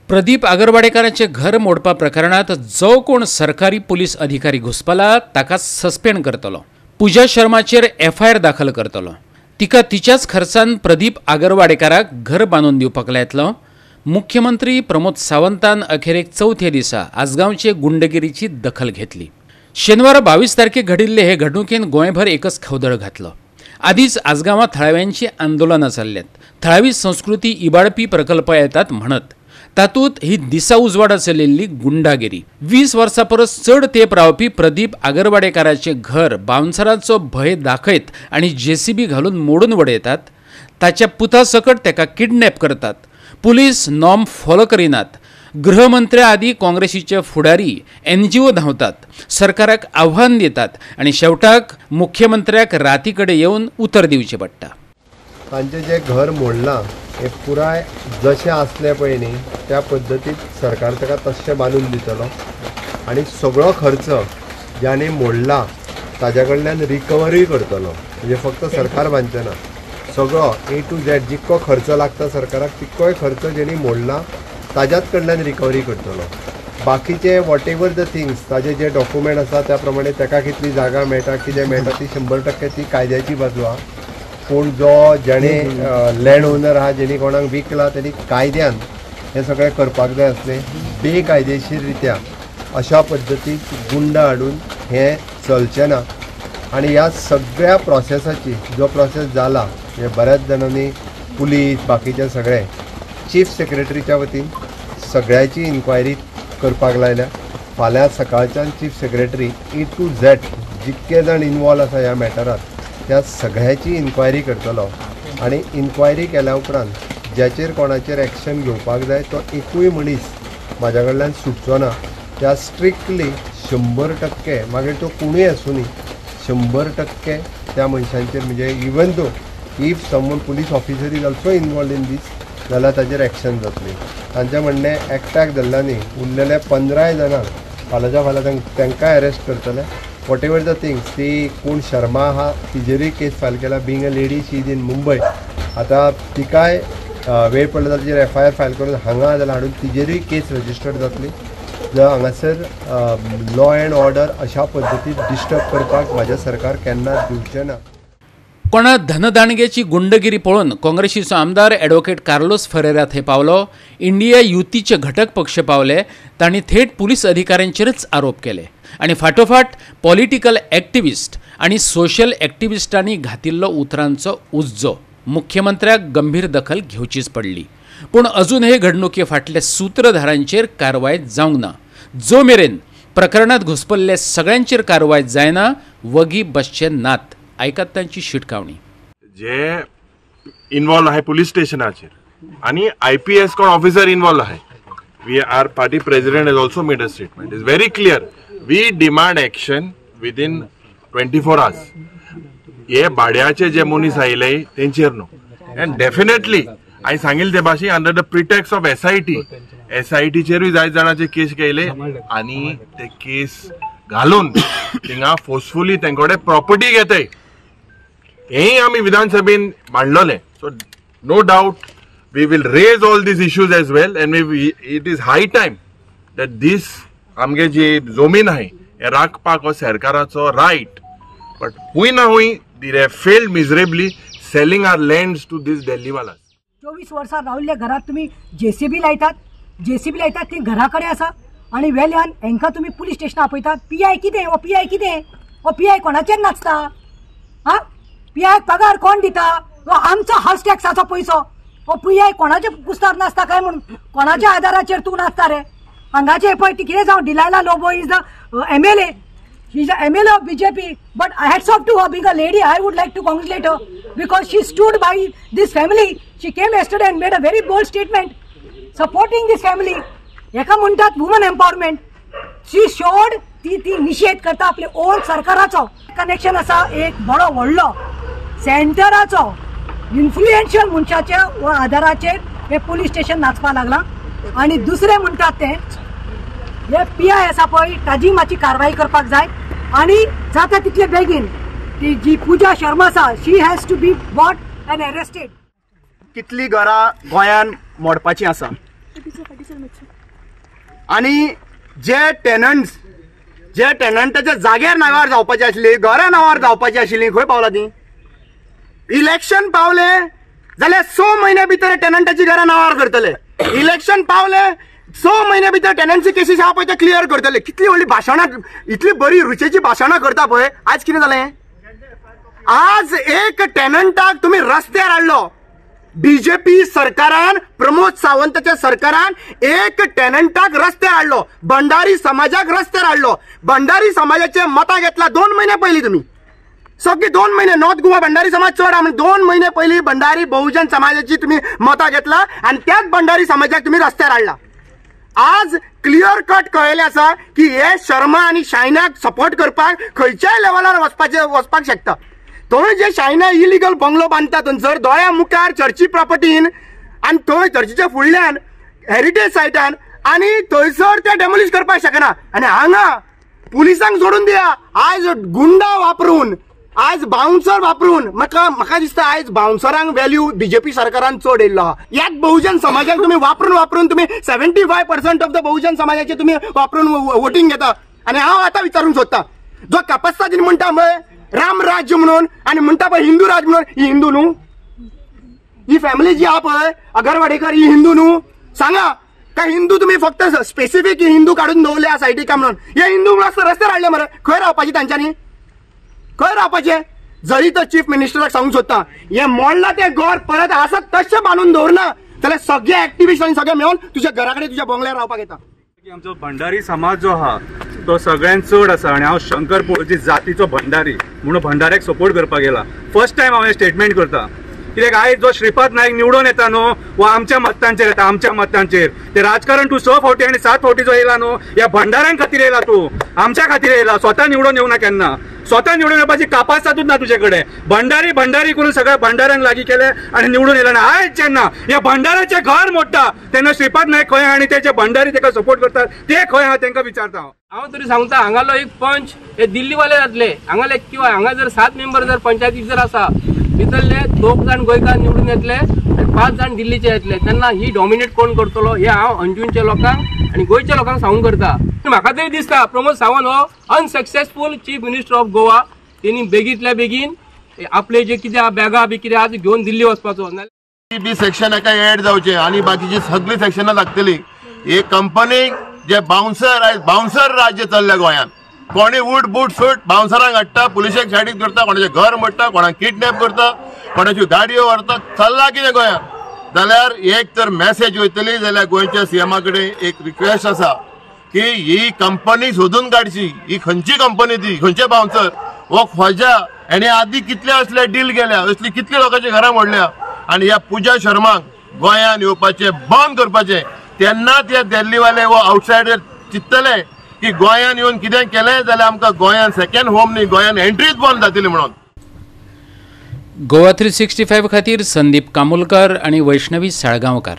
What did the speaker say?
प्रदीप आगरवाडेकरांचे घर मोडपा प्रकरणात जो कोण सरकारी पोलीस अधिकारी घुसपला ताका सस्पेंड करतलो। पूजा शर्माचेर एफआयआर दाखल करतलो। तिका तिच्याच खर्चान प्रदीप आगरवाडेकराक घर बांदून दिवपाक लायतलो। मुख्यमंत्री प्रमोद सावंतान अखेरेक चौथ्या दिसा आसगांवचे गुंडगिरीची दखल घेतली। शेनवार 22 तारखेक घडिल्ले हे घडणुकेन गोंयभर एकच खवदळ घातलो। आदीच आसगांवां थळाव्यांची आंदोलनां चल्ल्यात। थळावी संस्कृती इबाडपी प्रकल्प येतात म्हणत तातूंत ही दिसा उजवाडा चलिल्ली गुंडागिरी। 20 वर्सां परस चड तेंप रावपी प्रदीप आगरवाडेकराचे घर बाउन्सरांचो भय दाखयत आनी जेसीबी घालून मोडून उडयतात। ताच्या पुता सकट ताका किडनॅप करतात। पुलीस नॉर्म फॉलो करिनात। गृहमंत्री आदी काँग्रेसीचे फुडारी NGO धांवतात, सरकाराक आव्हान दितात आनी शेवटाक मुख्यमंत्र्याक रातीकडे येवन उतर दिवचें पडटा। तांचे जे घर मोडलां हे पुराय जशें आसलें पळय न्ही त्या पद्दतीत सरकार ताका तशें बांदून दितलो आनी सगळो खर्च ज्याने मोडला ताज्या कडल्यान रिकवरी करतलो। म्हणजे फक्त सरकार बांदचें ना, सगळो A to Z जितको खर्च लागता सरकाराक तितकोय खर्च जेणी मोडला ताज्याच कडल्यान रिकवरी करतलो। बाकीचे वॉट एवर द थिंग्स ताजे जे डॉक्युमेंट आसा त्या प्रमाणे ताका कितली जागा मेळटा कितें मेळटा ती 100% ती कायद्याची बाजू आहा। पूण जो जेणे लँड ओनर आहा जेणी कोणाक विकला तेणी कायद्यान हे सगळें करपाक जाय आसलें। बेकायदेशीर रित्या अशा पद्दतीक गुंड हाडून हे चलचें ना आनी ह्या सगळ्या प्रोसेसाची जो प्रोसेस जाला हे बऱ्याच जाणांनी पुलीस बाकीचे सगळे चीफ सेक्रेटरीच्या वतीन सगळ्याची इन्क्वायरी करपाक लायल्या। फाल्यां सकाळच्यान chief secretary A to Z जितके जाण इन्वॉल्व आसा ह्या मॅटरात त्या सगळ्याची इन्क्वायरी करतलो आनी इन्क्वायरी केल्या उपरांत ज्याचेर कोणाचेर एक्शन घेवपाक जाय तो एकूय मनीस म्हाज्या कडल्यान सुटचो ना। त्या स्ट्रिक्टली 100% मागीर तो कोणूय आसूं न्ही 100% त्या मनशांचेर म्हणजे even though if someone police officer is also involve in this जाल्यार ताचेर एक्शन जातली। तांचें म्हणणें एकट्याक धरला न्ही उरलेले 15 जाणांक फाल्याच्या फाल्यां तांकां अरेस्ट करतले। वॉट एवर द थिंग्स ती कोण शर्मा आहा तिजेरूय केस फायल केला। Being a lady she is in Mumbai. आतां तिकाय वेळ पडलो जाल्यार तिजेर FIR फायल करून हांगा जाल्यार हाडून तिजेरूय केस रजिस्टर्ड जातली। जर हांगासर लॉ एंड ऑर्डर अशा पद्दतीन डिस्टर्ब करपाक म्हाजें सरकार केन्नाच दिवचें ना। कोणा धनदाणगेची गुंडगिरी पळोवन काँग्रेसीचो आमदार ॲडव्होकेट कार्लोस फरेरा थंय पावलो। इंडिया युतीचे घटक पक्ष पावले। तांणी थेट पुलीस अधिकाऱ्यांचेरच आरोप केले आनी फाटोफाट पॉलिटिकल एक्टिविस्ट आनी सोशल एक्टिविस्टांनी घातिल्लो उतरांचो उज्जो। मुख्यमंत्र्याक गंभीर दखल घेवचीच पडली। पूण अजून हे घडणुके फाटल्या सूत्रधारांचेर कारवाय जावंक ना। जो मेरेन प्रकरणात घुसपल्ले सगळ्यांचेर कारवाय जायना वगी बसचे नात। आयकात तांची शिटकावणी। जे इन्वॉल्व आहे पुलिस स्टेशनाचेर आणि IPS कोण ऑफिसर इन्वॉल्व आहे we are party president has also made a statement is very clear we demand action within 24 hours। हे भाड्याचे जे मनीस आयले तेंचेर न्हू एंड डेफिनेटली हांवें सांगिल्ले ते भाशेन under the pretext of SIT चेरूय जायत जाणांचे केस केले आनी ते केस घालून थिंगा फोर्सफुली तेंकोडे प्रॉपर्टी घेताय हेय आमी विधानसभेन मांडलोले। So no doubt we will raise all this issues as well and it is high time that this आमगे जी जमीन आहे हे राखपाक हो सरकाराचो रायट। बट हुंय ना हुंय they have failed miserably selling our lands to this दिल्लीवालास। 24 वर्सां राविल्ल्या घरात तुम्ही JCB लायतात ती घरा कडेन आसा आनी वेल्यान हांकां तुमी पुलीस स्टेशनां आपयतात। PI कितें हो PI कितें हो PI कोणाचेर नाचता? हा PI पगार कोण दिता? हो आमचो हाऊस टॅक्साचो पयसो। हो PI कोणाचे कुस्तार नाचता काय म्हणून कोणाच्या आधाराचेर तूं नाचता रे? हांगाचे पळय ती कितें जावं Delilah Lobo is the MLA She is the MLA of BJP, but hats off to her being a lady. I would like to congratulate her because she stood by this family. She came yesterday and made a very bold statement supporting this family. एका म्हणतात woman empowerment. शी showed ती निषेध करता आपले on सरकाराचो connection असा एक बडो व्हडलो सेंटराचो इन्फ्लुएन्शियल मनशाच्या आधाराचेर हे पुलीस स्टेशन नाचपा लागला। आणि दुसरे म्हणतात ते हे PI आसा पळय ताजी मातशी कारवाई करपाक जाय आणि जाता तितले बेगीन ती जी पूजा शर्मा आसा she has to be bought and arrested. कितली घरां गोंयान मोडपाची आसा आणि जे टेनंटाच्या जाग्यार नावार जावपाची आसली, घरा नावार जावपाची आशिल्ली, खंय पावला ती? इलेक्शन पावले जाल्यार 6 म्हयने भितर टेनंटाची घरा नावार करतले. इलेक्शन पावले 6 म्हयने भितर टेनन्सी केसीस आहा पळय ते क्लियर करतले. कितली व्हडली भाशणां, इतली बरी रुचेची भाशणां करता पळय. आज कितें जालें? आज एक टेनंटाक तुम्ही रस्त्यार हाडलो. बीजेपी सरकारान, प्रमोद सावंताच्या सरकारान एक टेनंटाक रस्त्यार हाडलो, भंडारी समाजाक रस्त्यार हाडलो. भंडारी समाजाचे मतां घेतला 2 महिने पयलीं तुम्ही. सगळी 2 महिने नॉर्थ गोवा भंडारी समाज चड आहा म्हणून 2 महिने पयलीं भंडारी बहुजन समाजाची तुम्ही मतां घेतला आणि त्याच भंडारी समाजाक तुम्ही रस्त्यार हाडला. आज क्लियर कट कळयलें आसा की हे शर्मा आणि शायनाक सपोर्ट करपाक खंयच्याय लेवलार वचपाक शकता. थंय जे शायना इलिगल बंगलो बांदता थंयसर दोळ्या मुखार चर्ची प्रॉपर्टीन आणि थंय चर्चीच्या फुडल्यान हेरिटेज सायटान आणि थंयसर ते डेमोलिश करपाक शकना. आणि हांगा पुलिसांक सोडून दिया. आज गुंडा वापरून, आज बाउन्सर वापरून म्हाका दिसता आज बाउन्सरांक व्हॅल्यू बीजेपी सरकारान चड येयल्लो आहा. याक बहुजन समाजाक तुम्ही वापरून तुम्ही 75% ऑफ द बहुजन समाजाचे तुम्ही वापरून वोटिंग घेता. आणि हांव आतां विचारूंक सोदता, जो कापस्तादीन म्हणटा पळय राम राज्य म्हणून आणि म्हणटा पळय हिंदू राज म्हणून, ही हिंदू न्हू? ही फॅमिली जी आहा पळय अगरवाडेकर, ही हिंदू न्हू? सांगा. काय हिंदू तुम्ही फक्त स्पेसिफिक हिंदू काढून दवरले आ सायटीक म्हणून? हे हिंदू रस्त्यार हाडले मरे. खंय रावपाची तांच्यांनी? खंय रावपाचे? जरी तर चीफ मिनिस्टराक सांगूंक सोदता, हे मोडला ते घर परत आसत तशें बांदून दवरना जाल्यार सगळे एक्टिविस्ट आनी सगळे मेळून तुझ्या घरा कडेन तुझ्या बंगल्यार रावपाक येता. आमचो भंडारी समाज जो आहा तो सगळ्यात चड आसा आणि हांव शंकरपूरची जातीचो भंडारी म्हणून भंडाऱ्याक सपोर्ट करपाक गेला. फर्स्ट टायम हांव हे स्टेटमेंट करता. कित्याक आयज जो श्रीपाद नाईक निवडून येता न्हू वो आमच्या मतदांचेर येता, आमच्या मतदांचेर. ते राजकारण तूं 6 फावटी आणि 7 फावटी जो येयला न्हू ह्या भंडाऱ्यां खातीर येयला, तूं आमच्या खातीर येयला. स्वता निवडून येवना केन्ना. स्वता निवडून येवपाची कापासातूच ना तुझे कडेन. भंडारी करून सगळ्या भंडाऱ्यांक लागीं केले आणि निवडून येयला. आयज जेन्ना ह्या भंडाऱ्याचे घर मोडटा तेन्ना श्रीपाद नाईक खंय आणि त्याचे भंडारी ताका सपोर्ट करतात ते खंय हा तांकां विचारता. हांव तरी सांगता हांगालो एक पंच हे दिल्लीवाले जातले. हांगाले किंवा हांगा जर 7 मेंबर जर पंचायतीक जर आसा भितरले 2 जाण गोंयकार निवडून येतले आणि 5 जाण दिल्लीचे येतले. तेन्ना ही डॉमिनेट कोण करतलो हे हांव अंजुनच्या लोकांक आणि गोंयच्या लोकांक सांगूंक करता. म्हाका तरी दिसता प्रमोद सावंत हो unsuccessful chief minister of Goa. तेणी बेगीतल्या बेगीन आपले जे कितें बॅगा बी कितें आज घेवन दिल्ली वचपाचो. बी सेक्शन एका एड जावचे आणि बाकीची सगळी सेक्शनां लागतली. हे कंपनीक जे बाउन्सर राज्य चल्ल्या गोंयांत. कोणी उठ बूट सूट बाउन्सरांक हाडटा, पुलिशेक सायडीक धरता, कोणाचें घर मोडटा, कोणाक किडनॅप करता, कोणाच्यो गाडयो व्हरता. चल्ला कितें गोंयांत? जाल्यार एक तर मॅसेज वयतली जाल्यार गोंयच्या सीएमा कडेन एक रिक्वेस्ट आसा की ही कंपनी सोदून काडची. ही खंयची कंपनी ती, खंयचे बाउन्सर वो खंयच्या हेणे आदी कितले असले डील केल्या, असली कितली लोकांची घरां मोडल्या. आणि ह्या पूजा शर्माक गोंयांत येवपाचें बंद करपाचें. तेन्ना ते दिल्लीवाले वो आउटसायडर चिंततले की गोंयांत येवन कितें केलें जाल्यार आमकां गोंयांत सेकंड होम न्ही, गोंयांत एंट्रीच बंद जातली म्हणून. गोवा 365 खातीर संदीप कामुलकर आणि वैष्णवी साळगांवकार.